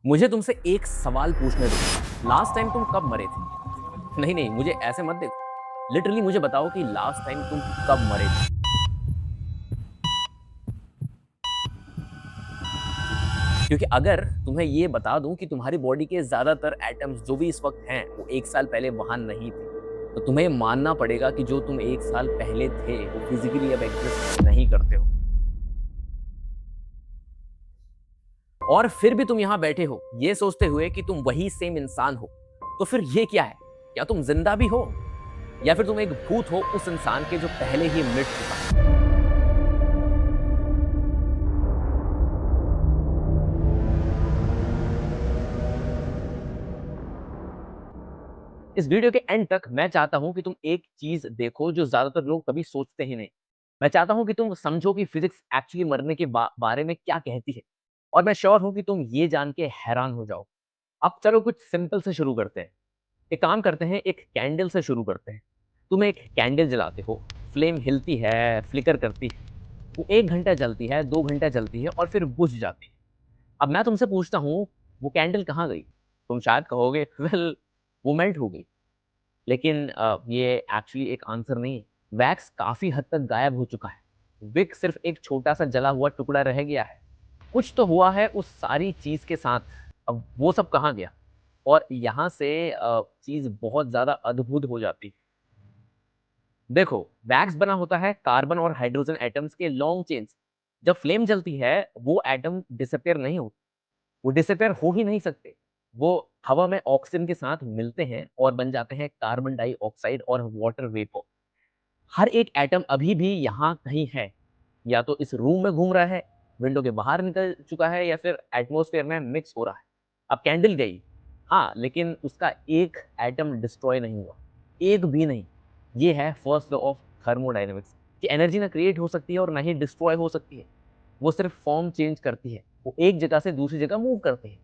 मुझे तुमसे एक सवाल पूछने दो। लास्ट टाइम तुम कब मरे थे? नहीं, नहीं, मुझे ऐसे मत देखो। लिटरली मुझे बताओ कि लास्ट टाइम तुम कब मरे थे? क्योंकि अगर तुम्हें ये बता दूँ कि तुम्हारी बॉडी के ज़्यादातर एटम्स जो भी इस वक़्त हैं, वो 1 साल पहले वहाँ नहीं थे, तो तुम्हें मानना पड़ेगा कि जो तुम 1 साल पहले थे, वो फिज़िकली अब एक्ज़िस्ट नहीं करते हो। और फिर भी तुम यहाँ बैठे हो, ये सोचते हुए कि तुम वही सेम इंसान हो। तो फिर ये क्या है? क्या तुम ज़िंदा भी हो? या फिर तुम एक भूत हो उस इंसान के जो पहले ही मिट चुका है? इस वीडियो के एंड तक मैं चाहता हूं कि तुम एक चीज देखो जो ज्यादातर लोग कभी सोचते ही नहीं। मैं चाहता हूं कि तुम समझो कि फिजिक्स एक्चुअली मरने के बारे में क्या कहती है। और मैं श्योर हूं कि तुम ये जान के हैरान हो जाओ। अब चलो कुछ सिंपल से शुरू करते हैं। एक काम करते हैं, एक कैंडल से शुरू करते हैं। तुम एक कैंडल जलाते हो, फ्लेम हिलती है, फ्लिकर करती है। वो 1 घंटा जलती है, 2 घंटा जलती है और फिर बुझ जाती है। अब मैं तुमसे पूछता हूँ, वो कैंडल कहाँ गई? तुम शायद कहोगे, वेल, वो मेल्ट हो गई। लेकिन ये एक्चुअली एक आंसर नहीं है। वैक्स काफ़ी हद तक गायब हो चुका है। विक सिर्फ़ एक छोटा-सा जला हुआ टुकड़ा रह गया है। कुछ तो हुआ है उस सारी चीज़ के साथ। अब वो सब कहाँ गया? और यहाँ से चीज़ बहुत ज़्यादा अद्भुत हो जाती है। देखो, वैक्स बना होता है कार्बन और हाइड्रोजन एटम्स के लॉन्ग चेन से। जब फ्लेम जलती है, वो एटम डिसअपियर नहीं होते। वो डिसअपियर हो ही नहीं सकते। वो हवा में ऑक्सीजन के साथ मिलते हैं और बन जाते हैं कार्बन डाइऑक्साइड और वाटर वेपर। हर एक एटम अभी भी यहाँ कहीं है। या तो इस रूम में घूम रहा है, विंडो के बाहर निकल चुका है या फिर एटमॉस्फेयर में मिक्स हो रहा है। अब कैंडल गई, हाँ, लेकिन उसका एक एटम डिस्ट्रॉय नहीं हुआ। एक भी नहीं। ये है फर्स्ट लॉ ऑफ थर्मोडायनेमिक्स कि एनर्जी ना क्रिएट हो सकती है और ना ही डिस्ट्रॉय हो सकती है। वो सिर्फ फॉर्म चेंज करती है। वो एक जगह से दूसरी जगह मूव करते हैं।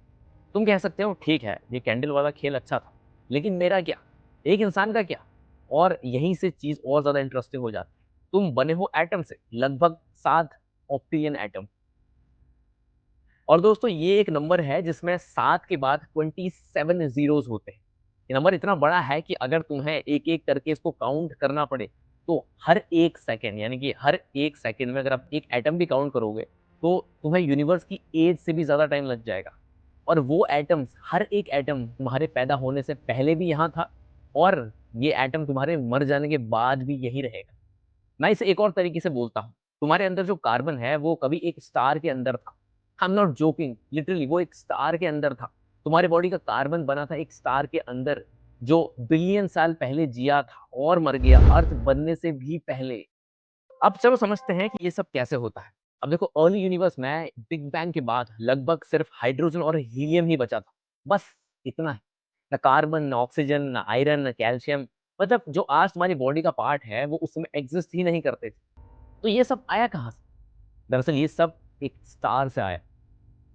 तुम कह सकते हो ठीक है, ये कैंडल वाला खेल अच्छा था, लेकिन मेरा क्या? एक इंसान का क्या? और यहीं से चीज़ और ज़्यादा इंटरेस्टिंग हो जाती है। तुम बने हो एटम से, लगभग 7 ऑक्टेरियन एटम। और दोस्तों, ये एक नंबर है जिसमें 7 के बाद 27 ज़ीरोज़ होते हैं। ये नंबर इतना बड़ा है कि अगर तुम्हें एक-एक करके इसको काउंट करना पड़े, तो हर 1 सेकंड, यानी कि हर 1 सेकंड में अगर आप एक एटम भी काउंट करोगे, तो तुम्हें यूनिवर्स की एज से भी ज़्यादा टाइम लग जाएगा। और वो एटम्स, हर एक एटम तुम्हारे पैदा होने से पहले भी यहाँ था और ये एटम तुम्हारे मर जाने के बाद भी यही रहेगा। मैं इसे एक और तरीके से बोलता हूँ, तुम्हारे अंदर जो कार्बन है वो कभी एक स्टार के अंदर था। I am not joking, literally वो एक स्टार के अंदर था। तुम्हारे बॉडी का कार्बन बना था एक स्टार के अंदर, जो बिलियन साल पहले जिया था और मर गया अर्थ बनने से भी पहले। अब चलो समझते हैं कि ये सब कैसे होता है। अब देखो, अर्ली यूनिवर्स में बिग बैंग के बाद लगभग सिर्फ हाइड्रोजन और हीलियम ही बचा था। बस इतना ही। ना कार्बन, ना ऑक्सीजन, ना आयरन, ना कैल्शियम। मतलब जो आज तुम्हारी बॉडी का पार्ट है वो उस समय एग्जिस्ट ही नहीं करते थे। तो ये सब आया कहाँ से? दरअसल ये सब एक स्टार से आया।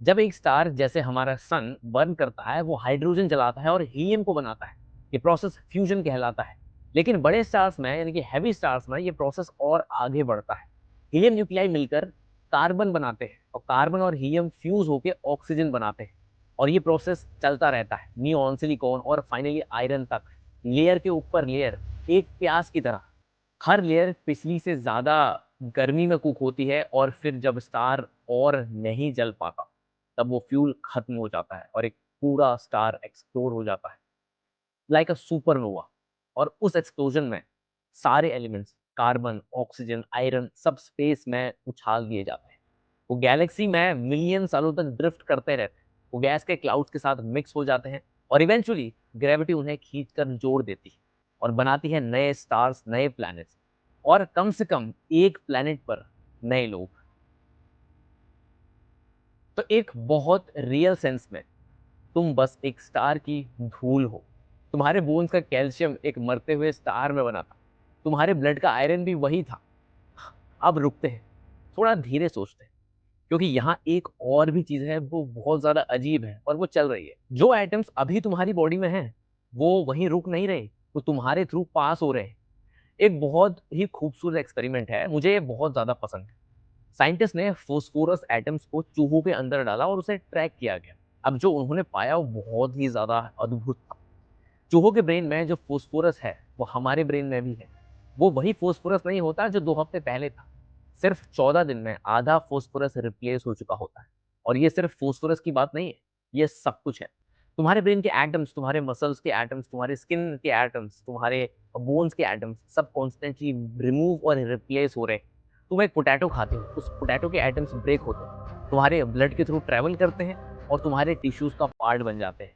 जब एक स्टार जैसे हमारा सन बर्न करता है, वो हाइड्रोजन जलाता है और हीलियम को बनाता है। ये प्रोसेस फ्यूजन कहलाता है। लेकिन बड़े स्टार्स में, यानी कि हैवी स्टार्स में, ये प्रोसेस और आगे बढ़ता है। हीलियम न्यूक्लियाई मिलकर कार्बन बनाते हैं और कार्बन और हीलियम फ्यूज होकर ऑक्सीजन बनाते हैं। और ये प्रोसेस चलता रहता है नियोन, सिलिकॉन और फाइनली आयरन तक, लेयर के ऊपर लेयर, एक प्याज की तरह। हर लेयर पिछली से ज़्यादा गर्मी में कुक होती है और फिर जब स्टार और नहीं जल पाता, तब वो फ्यूल खत्म हो जाता है और एक पूरा स्टार एक्सप्लोड हो जाता है, लाइक अ सुपरनोवा। और उस एक्सप्लोजन में सारे एलिमेंट्स, कार्बन, ऑक्सीजन, आयरन, सब स्पेस में उछाल दिए जाते हैं। वो गैलेक्सी में मिलियन सालों तक ड्रिफ्ट करते रहते हैं। वो गैस के क्लाउड्स के साथ मिक्स हो जाते हैं और इवेंचुअली ग्रेविटी उन्हें खींचकर जोड़ देती है और बनाती है नए स्टार्स, नए प्लैनेट्स और कम से कम एक प्लैनेट पर नए लोग। तो एक बहुत रियल सेंस में तुम बस एक स्टार की धूल हो। तुम्हारे बोन्स का कैल्शियम एक मरते हुए स्टार में बना था। तुम्हारे ब्लड का आयरन भी वही था। अब रुकते हैं, थोड़ा धीरे सोचते हैं, क्योंकि यहाँ एक और भी चीज़ है, वो बहुत ज़्यादा अजीब है और वो चल रही है। जो एटम्स अभी तुम्हारी बॉडी में हैं, वो वहीं रुक नहीं रहे, वो तुम्हारे थ्रू पास हो रहे हैं। एक बहुत ही खूबसूरत एक्सपेरिमेंट है, मुझे ये बहुत ज़्यादा पसंद है। साइंटिस्ट ने फॉस्फोरस एटम्स को चूहों के अंदर डाला और उसे ट्रैक किया गया। अब जो उन्होंने पाया वो बहुत ही ज़्यादा अद्भुत था। चूहों के ब्रेन में जो फ़ॉस्फ़ोरस है, वो हमारे ब्रेन में भी है। वो वही फ़ॉस्फ़ोरस नहीं होता जो 2 हफ़्ते पहले था। सिर्फ़ 14 दिन में आधा फ़ॉस्फ़ोरस रिप्लेस हो चुका होता है। और ये सिर्फ़ फ़ॉस्फ़ोरस की बात नहीं है, ये सब कुछ है। तुम्हारे ब्रेन के एटम्स, तुम्हारे मसल्स के एटम्स, तुम्हारे स्किन के एटम्स, तुम्हारे बोन्स के एटम्स सब कॉन्स्टेंटली रिमूव और रिप्लेस हो रहे हैं। तुम एक पोटैटो खाते हो, उस पोटैटो के एटम्स ब्रेक होते हैं, तुम्हारे ब्लड के थ्रू ट्रैवल करते हैं और तुम्हारे टिश्यूज़ का पार्ट बन जाते हैं।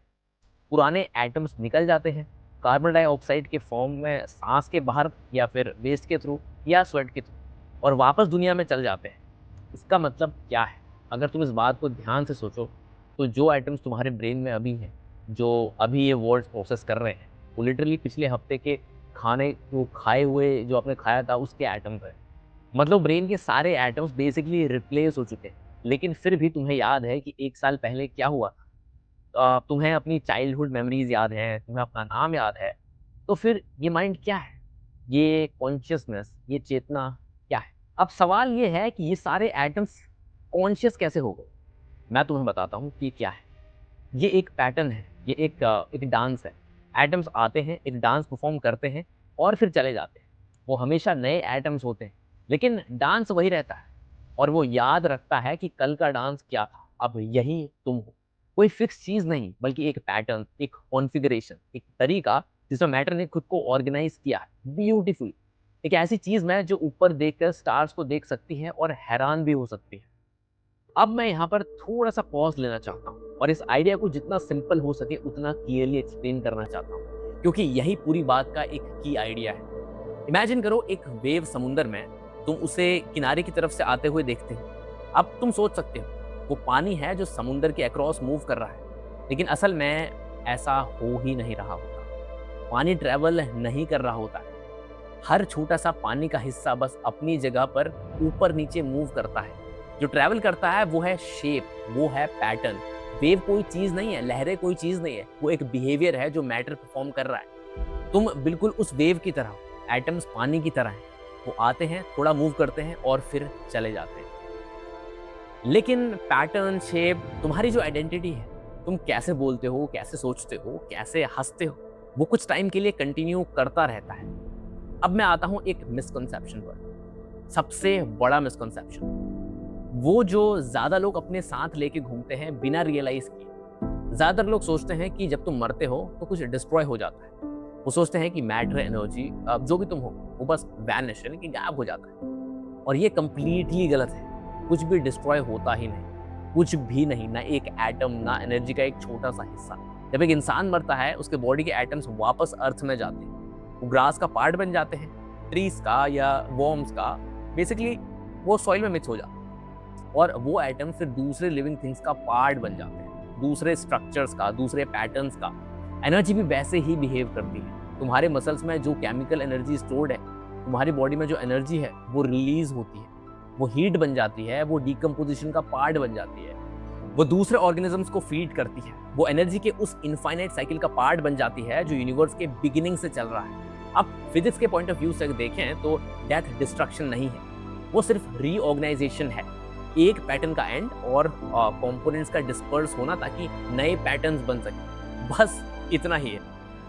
पुराने एटम्स निकल जाते हैं, कार्बन डाइऑक्साइड के फॉर्म में साँस के बाहर या फिर वेस्ट के थ्रू या स्वेट के थ्रू और वापस दुनिया में चल जाते हैं। इसका मतलब क्या है? अगर तुम इस बात को ध्यान से सोचो, तो जो आइटम्स तुम्हारे ब्रेन में अभी हैं, जो अभी ये वर्ड्स प्रोसेस कर रहे हैं, वो लिटरली पिछले हफ्ते के खाने को खाए हुए जो आपने खाया था उसके एटम्स हैं। मतलब ब्रेन के सारे एटम्स बेसिकली रिप्लेस हो चुके हैं। लेकिन फिर भी तुम्हें याद है कि 1 साल पहले क्या हुआ? तुम्हें अपनी चाइल्डहुड मेमोरीज़ याद हैं, तुम्हें अपना नाम याद है, तो फिर ये माइंड क्या है? ये कॉन्शियसनेस, ये चेतना क्या है? अब सवाल ये है कि ये सारे एटम्स कॉन्शियस कैसे हो गए? मैं तुम्हें बताता हूँ कि क्या है। ये एक पैटर्न है, ये एक डांस है। एटम्स आते हैं, एक डांस परफ़ॉर्म करते हैं और फिर चले जाते हैं। वो हमेशा नए एटम्स होते हैं, लेकिन डांस वही रहता है और वो याद रखता है कि कल का डांस क्या था, अब यही तुम हो। कोई फिक्स चीज़ नहीं, बल्कि एक पैटर्न, एक कॉन्फ़िगरेशन, एक तरीका जिसमें मैटर ने खुद को ऑर्गेनाइज़ किया है ब्यूटीफुली। एक ऐसी चीज़ में जो ऊपर देखकर स्टार्स को देख सकती है और हैरान भी हो सकती है। अब मैं यहाँ पर थोड़ा-सा पॉज़ लेना चाहता हूँ और इस आइडिया को जितना सिंपल हो सके उतना क्लियरली एक्सप्लेन करना चाहता हूँ, क्योंकि यही पूरी बात का एक की आइडिया है। इमेजिन करो एक वेव समुंदर में, तुम उसे किनारे की तरफ से आते हुए देखते हो। अब तुम सोच सकते हो, वो पानी है जो समुंदर के अक्रॉस मूव कर रहा है, लेकिन असल में ऐसा हो ही नहीं रहा होता। पानी ट्रैवल नहीं कर रहा होता है। हर छोटा-सा पानी का हिस्सा बस अपनी जगह पर ऊपर-नीचे मूव करता है। जो ट्रैवल करता है वो है शेप, वो है पैटर्न। वेव कोई चीज़ नहीं है, लहरें कोई चीज़ नहीं है, वो एक बिहेवियर है जो मैटर परफॉर्म कर रहा है। तुम बिल्कुल उस वेव की तरह हो, एटम्स पानी की तरह हैं। वो आते हैं, थोड़ा मूव करते हैं और फिर चले जाते हैं। लेकिन पैटर्न, शेप, तुम्हारी जो आइडेंटिटी है, तुम कैसे बोलते हो, कैसे सोचते हो, कैसे हँसते हो, वो कुछ टाइम के लिए कंटिन्यू करता रहता है। अब मैं आता हूँ एक मिसकंसेप्शन पर, सबसे बड़ा मिसकंसेप्शन। वो जो ज़्यादा लोग अपने साथ लेके घूमते हैं बिना रियलाइज़ किए। ज़्यादातर लोग सोचते हैं कि जब तुम मरते हो तो कुछ डिस्ट्रॉय हो जाता है। वो सोचते हैं कि मैटर, एनर्जी जो भी तुम हो, वो बस वैनिश यानी कि गायब हो जाता है। और ये कंप्लीटली गलत है। कुछ भी डिस्ट्रॉय होता ही नहीं। कुछ भी नहीं, ना एक एटम, ना एनर्जी का एक छोटा-सा हिस्सा। जब एक इंसान मरता है, उसके बॉडी के एटम्स वापस अर्थ में जाते हैं। वो ग्रास का पार्ट बन जाते हैं, ट्रीज़ का या वर्म्स का। बेसिकली वो सॉइल में मिक्स हो जाते हैं। और वो एटम फिर दूसरे लिविंग थिंग्स का पार्ट बन जाते हैं, दूसरे स्ट्रक्चर्स का, दूसरे पैटर्न्स का। एनर्जी भी वैसे ही बिहेव करती है। तुम्हारे मसल्स में जो केमिकल एनर्जी स्टोर्ड है, तुम्हारी बॉडी में जो एनर्जी है वो रिलीज होती है, वो हीट बन जाती है, वो डिकम्पोजिशन का पार्ट बन जाती है, वो दूसरे ऑर्गेनिजम्स को फीड करती है, वो एनर्जी के उस इनफाइनाइट साइकिल का पार्ट बन जाती है जो यूनिवर्स के बिगिनिंग से चल रहा है। अब फिजिक्स के पॉइंट ऑफ व्यू से देखें तो डेथ डिस्ट्रक्शन नहीं है, वो सिर्फ रीऑर्गेनाइजेशन है। एक पैटर्न का एंड और कंपोनेंट्स का डिस्पर्स होना ताकि नए पैटर्न्स बन सके, बस इतना ही है।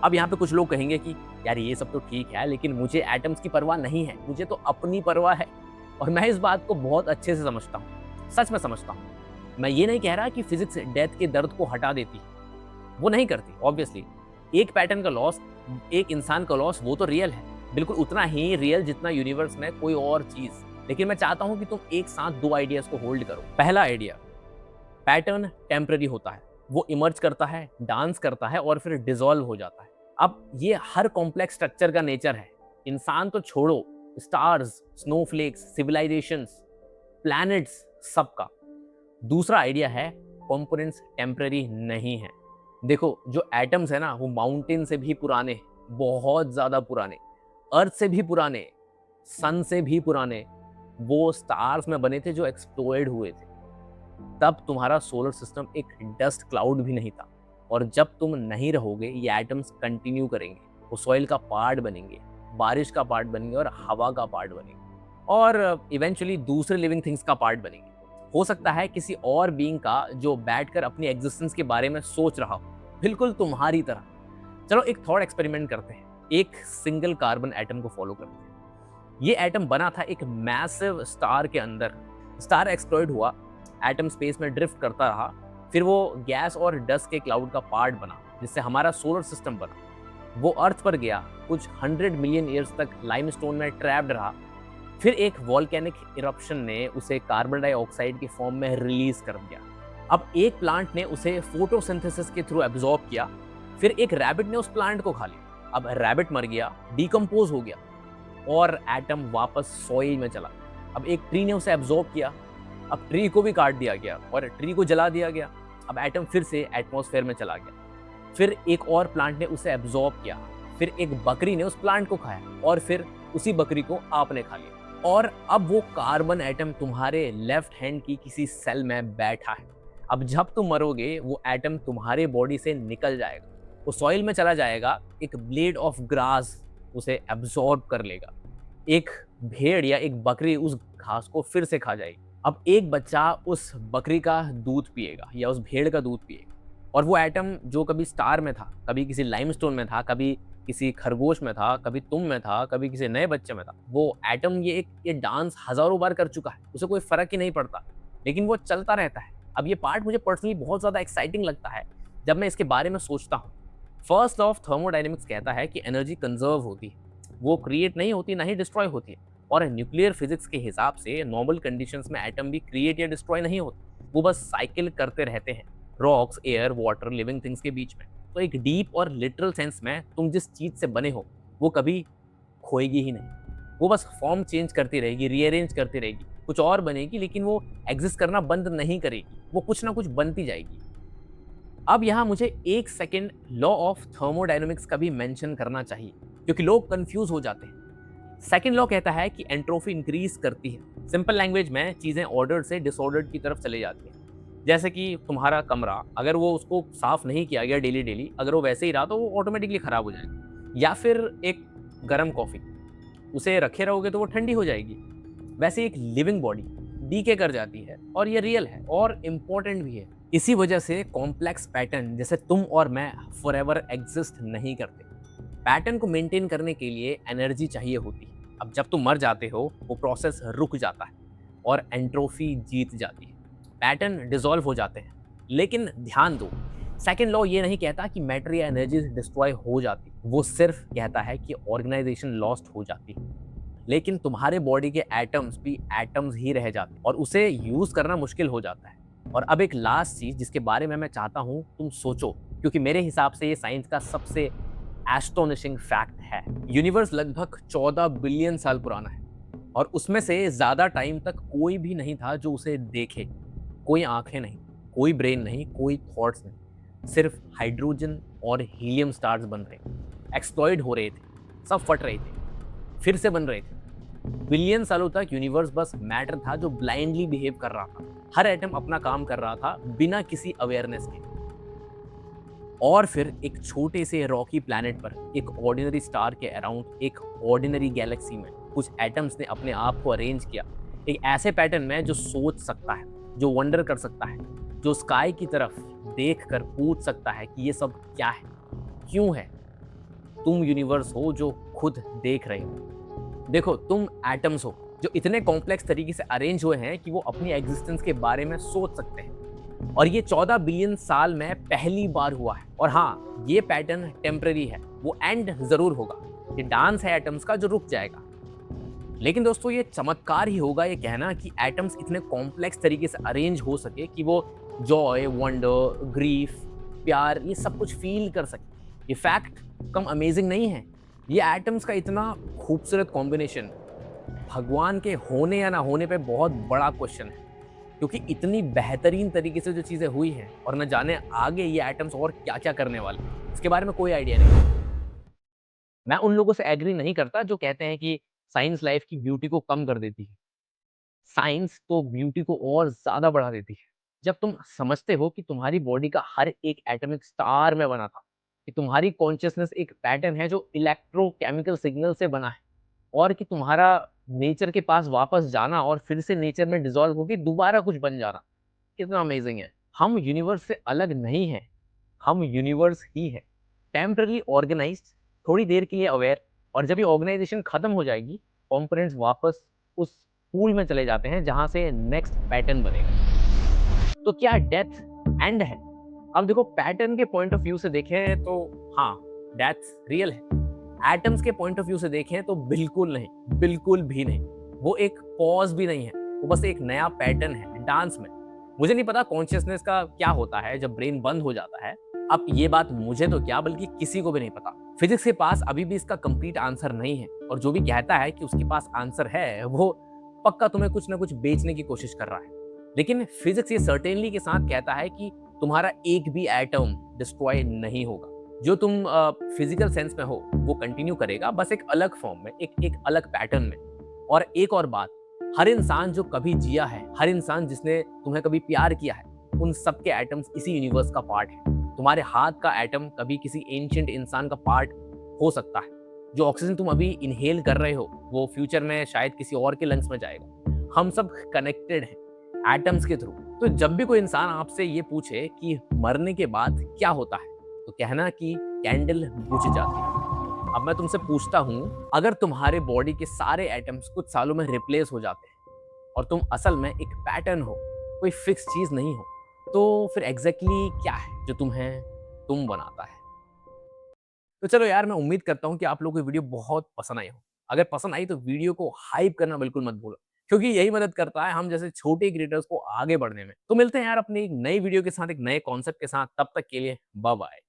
अब यहाँ पे कुछ लोग कहेंगे कि यार ये सब तो ठीक है, लेकिन मुझे एटम्स की परवाह नहीं है, मुझे तो अपनी परवाह है। और मैं इस बात को बहुत अच्छे से समझता हूँ, सच में समझता हूँ। मैं ये नहीं कह रहा कि फिजिक्स डेथ के दर्द को हटा देती है, वो नहीं करती ऑब्वियसली। एक पैटर्न का लॉस, एक इंसान का लॉस, वो तो रियल है, बिल्कुल उतना ही रियल जितना यूनिवर्स में कोई और चीज़। लेकिन मैं चाहता हूं कि तुम एक साथ दो आइडियाज को होल्ड करो। पहला आइडिया, पैटर्न टेम्पररी होता है, वो इमर्ज करता है, डांस करता है और फिर डिसॉल्व हो जाता है। अब ये हर कॉम्प्लेक्स स्ट्रक्चर का नेचर है, इंसान तो छोड़ो, स्टार्स, स्नोफ्लेक्स, सिविलाइजेशंस, प्लैनेट्स, सबका। दूसरा आइडिया है, कंपोनेंट्स टेम्पररी नहीं है। देखो जो एटम्स है ना, वो माउंटेन से भी पुराने हैं, बहुत ज्यादा पुराने, अर्थ से भी पुराने, सन से भी पुराने। वो स्टार्स में बने थे जो एक्सप्लोर्ड हुए थे। तब तुम्हारा सोलर सिस्टम एक डस्ट क्लाउड भी नहीं था। और जब तुम नहीं रहोगे, ये एटम्स कंटिन्यू करेंगे, वो सॉइल का पार्ट बनेंगे, बारिश का पार्ट बनेंगे और हवा का पार्ट बनेंगे और इवेंचुअली दूसरे लिविंग थिंग्स का पार्ट बनेंगे। हो सकता है किसी और बीइंग का जो बैठकर अपनी एग्जिस्टेंस के बारे में सोच रहा हो, बिल्कुल तुम्हारी तरह। चलो एक थॉट एक्सपेरिमेंट करते हैं। एक सिंगल कार्बन एटम को फॉलो करते हैं। ये एटम बना था एक मैसिव स्टार के अंदर। स्टार एक्सप्लोड हुआ, एटम स्पेस में ड्रिफ्ट करता रहा, फिर वो गैस और डस्ट के क्लाउड का पार्ट बना, जिससे हमारा सोलर सिस्टम बना। वो अर्थ पर गया, कुछ 100 मिलियन ईयर्स तक लाइमस्टोन में ट्रैप्ड रहा। फिर एक वॉल्केनिक इरप्शन ने उसे कार्बन डाइऑक्साइड के फॉर्म में रिलीज कर दिया। अब एक प्लांट ने उसे फोटोसिंथेसिस के थ्रू एब्जॉर्ब किया। फिर एक रैबिट ने उस प्लांट को खा लिया। अब रैबिट मर गया, डिकम्पोज हो गया और एटम वापस सॉइल में चला। अब एक ट्री ने उसे एब्जॉर्ब किया। अब ट्री को भी काट दिया गया और ट्री को जला दिया गया। अब एटम फिर से एटमॉस्फेयर में चला गया। फिर एक और प्लांट ने उसे एब्जॉर्ब किया। फिर एक बकरी ने उस प्लांट को खाया और फिर उसी बकरी को आपने खा लिया। और अब वो कार्बन एटम तुम्हारे लेफ्ट हैंड की किसी सेल में बैठा है। अब जब तुम मरोगे वो एटम तुम्हारे बॉडी से निकल जाएगा, वो सॉइल में चला जाएगा। एक ब्लेड ऑफ ग्रास उसे एब्जॉर्ब कर लेगा। एक भेड़ या एक बकरी उस घास को फिर से खा जाएगी। अब एक बच्चा उस बकरी का दूध पिएगा या उस भेड़ का दूध पिएगा, और वो एटम जो कभी स्टार में था, कभी किसी लाइमस्टोन में था, कभी किसी खरगोश में था, कभी तुम में था, कभी किसी नए बच्चे में था, वो एटम ये डांस हजारों बार कर चुका है। उसे कोई फर्क ही नहीं पड़ता, लेकिन वो चलता रहता है। अब ये पार्ट मुझे पर्सनली बहुत ज्यादा एक्साइटिंग लगता है जब मैं इसके बारे में सोचता हूँ। फर्स्ट लॉ ऑफ थर्मोडायनेमिक्स कहता है कि एनर्जी कंजर्व होती है, वो क्रिएट नहीं होती, ना ही डिस्ट्रॉय होती है। और न्यूक्लियर फिजिक्स के हिसाब से नॉर्मल कंडीशंस में एटम भी क्रिएट या डिस्ट्रॉय नहीं होते, वो बस साइकिल करते रहते हैं rocks, air, water, living things के बीच में। तो एक डीप और लिटरल सेंस में तुम जिस चीज से बने हो वो कभी खोएगी ही नहीं। वो बस फॉर्म चेंज करती रहेगी, रीअरेंज करती रहेगी, कुछ और बनेगी, लेकिन वो एग्जिस्ट करना बंद नहीं करेगी, वो कुछ ना कुछ बनती जाएगी। अब यहाँ मुझे एक सेकेंड लॉ ऑफ थर्मोडायनेमिक्स का भी मेंशन करना चाहिए, क्योंकि लोग कंफ्यूज हो जाते हैं। सेकेंड लॉ कहता है कि एंट्रोपी इंक्रीज करती है। सिंपल लैंग्वेज में चीजें ऑर्डर्ड से डिसऑर्डर्ड की तरफ चले जाती हैं। जैसे कि तुम्हारा कमरा, अगर वो उसको साफ नहीं किया गया डेली डेली, अगर वो वैसे ही रहा तो वो ऑटोमेटिकली खराब हो जाएगा। या फिर एक गर्म कॉफी, उसे रखे रहोगे तो वो ठंडी हो जाएगी। वैसे एक लिविंग बॉडी डीके कर जाती है, और ये रियल है और इम्पोर्टेंट भी है। इसी वजह से कॉम्प्लेक्स पैटर्न जैसे तुम और मैं फॉरएवर एग्जिस्ट नहीं करते। पैटर्न को मेंटेन करने के लिए एनर्जी चाहिए होती है। अब जब तुम मर जाते हो वो प्रोसेस रुक जाता है और एंट्रोफी जीत जाती है, पैटर्न डिसॉल्व हो जाते हैं। लेकिन ध्यान दो, सेकेंड लॉ ये नहीं कहता कि मैटर या एनर्जी डिस्ट्रॉय हो जाती, वो सिर्फ कहता है कि ऑर्गेनाइजेशन लॉस्ट हो जाती है। लेकिन तुम्हारे बॉडी के एटम्स भी एटम्स ही रह जाते हैं और उसे यूज करना मुश्किल हो जाता है। और अब एक लास्ट चीज जिसके बारे में मैं चाहता हूं तुम सोचो, क्योंकि मेरे हिसाब से ये साइंस का सबसे एस्टोनिशिंग फैक्ट है। यूनिवर्स लगभग 14 बिलियन साल पुराना है, और उसमें से ज्यादा टाइम तक कोई भी नहीं था जो उसे देखे। कोई आंखें नहीं, कोई ब्रेन नहीं, कोई थॉट्स नहीं, सिर्फ हाइड्रोजन और हीलियम स्टार्स बन रहे, एक्सप्लॉइड हो रहे थे, सब फट रहे थे, फिर से बन रहे थे। बिलियन सालों तक यूनिवर्स बस मैटर था जो ब्लाइंडली बिहेव कर रहा था। हर एटम अपना काम कर रहा था बिना किसी अवेयरनेस के। और फिर एक छोटे से रॉकी प्लैनेट पर, एक ऑर्डिनरी स्टार के अराउंड, एक ऑर्डिनरी गैलेक्सी में कुछ एटम्स ने अपने आप को अरेंज किया, एक ऐसे पैटर्न में जो सोच सकता है, जो वंडर कर सकता है, जो स्काई की तरफ देख कर पूछ सकता है कि ये सब क्या है, क्यों है। तुम यूनिवर्स हो जो खुद देख रहे हो। देखो, तुम एटम्स हो जो इतने कॉम्प्लेक्स तरीके से अरेंज हुए हैं कि वो अपनी एग्जिस्टेंस के बारे में सोच सकते हैं। और ये 14 बिलियन साल में पहली बार हुआ है। और हाँ, ये पैटर्न टेम्पररी है, वो एंड जरूर होगा। ये डांस है एटम्स का जो रुक जाएगा। लेकिन दोस्तों, ये चमत्कार ही होगा ये कहना कि एटम्स इतने कॉम्प्लेक्स तरीके से अरेंज हो सके कि वो जॉय, वंडर, ग्रीफ, प्यार, ये सब कुछ फील कर सके। ये फैक्ट कम अमेजिंग नहीं है। ये एटम्स का इतना खूबसूरत कॉम्बिनेशन भगवान के होने या ना होने पे बहुत बड़ा क्वेश्चन है, क्योंकि इतनी बेहतरीन तरीके से जो चीज़ें हुई हैं, और न जाने आगे ये एटम्स और क्या क्या करने वाले हैं, इसके बारे में कोई आइडिया नहीं। मैं उन लोगों से एग्री नहीं करता जो कहते हैं कि साइंस लाइफ की ब्यूटी को कम कर देती है। साइंस तो ब्यूटी को और ज़्यादा बढ़ा देती है। जब तुम समझते हो कि तुम्हारी बॉडी का हर एक एटम एक स्टार में बना था, कि तुम्हारी कॉन्शियसनेस एक पैटर्न है जो इलेक्ट्रोकेमिकल सिग्नल से बना है, और कि तुम्हारा नेचर के पास वापस जाना और फिर से नेचर में डिसॉल्व होके दोबारा कुछ बन जाना, कितना अमेजिंग है। हम यूनिवर्स से अलग नहीं हैं, हम यूनिवर्स ही हैं। टेम्पररी ऑर्गेनाइज्ड, थोड़ी देर के लिए अवेयर, और जब ये ऑर्गेनाइजेशन खत्म हो जाएगी, कंपोनेंट्स वापस उस पूल में चले जाते हैं जहां से नेक्स्ट पैटर्न बनेगा। तो क्या डेथ एंड है? अब देखो, पैटर्न के पॉइंट ऑफ व्यू से देखें तो हाँ, डेथ रियल है। एटम्स के पॉइंट ऑफ व्यू से देखें तो बिल्कुल नहीं, बिल्कुल भी नहीं। वो एक पॉज भी नहीं है, वो बस एक नया पैटर्न है डांस में। मुझे नहीं पता कॉन्शियसनेस का क्या होता है जब ब्रेन बंद हो जाता है। अब ये बात मुझे तो क्या, बल्कि किसी को भी नहीं पता। फिजिक्स के पास अभी भी इसका कंप्लीट आंसर नहीं है, और जो भी कहता है कि उसके पास आंसर है, वो पक्का तुम्हें कुछ ना कुछ बेचने की कोशिश कर रहा है। लेकिन फिजिक्स ये सर्टेनली के साथ कहता है कि तुम्हारा एक भी एटम डिस्ट्रॉय नहीं होगा। जो तुम फिजिकल सेंस में हो वो कंटिन्यू करेगा, बस एक अलग फॉर्म में, एक अलग पैटर्न में। और एक और बात, हर इंसान जो कभी जिया है, हर इंसान जिसने तुम्हें कभी प्यार किया है, उन सबके एटम्स इसी यूनिवर्स का पार्ट है। तुम्हारे हाथ का एटम कभी किसी एंशिएंट इंसान का पार्ट हो सकता है। जो ऑक्सीजन तुम अभी इनहेल कर रहे हो, वो फ्यूचर में शायद किसी और के लंग्स में जाएगा। हम सब कनेक्टेड हैं एटम्स के थ्रू। तो जब भी कोई इंसान आपसे ये पूछे कि मरने के बाद क्या होता है, तो कहना कि कैंडल बुझ जाती है। अब मैं तुमसे पूछता हूं, अगर तुम्हारे बॉडी के सारे एटम्स कुछ सालों में रिप्लेस हो जाते हैं और तुम असल में एक पैटर्न हो, कोई फिक्स चीज नहीं हो, तो फिर एग्जैक्टली क्या है जो तुम्हें तुम बनाता है? तो चलो यार, मैं उम्मीद करता हूँ कि आप लोगों को वीडियो बहुत पसंद आई हो। अगर पसंद आई तो वीडियो को हाइप करना बिल्कुल मत भूलो, क्योंकि यही मदद करता है हम जैसे छोटे क्रिएटर्स को आगे बढ़ने में। तो मिलते हैं यार अपनी एक नई वीडियो के साथ, एक नए कॉन्सेप्ट के साथ। तब तक के लिए बाय बाय।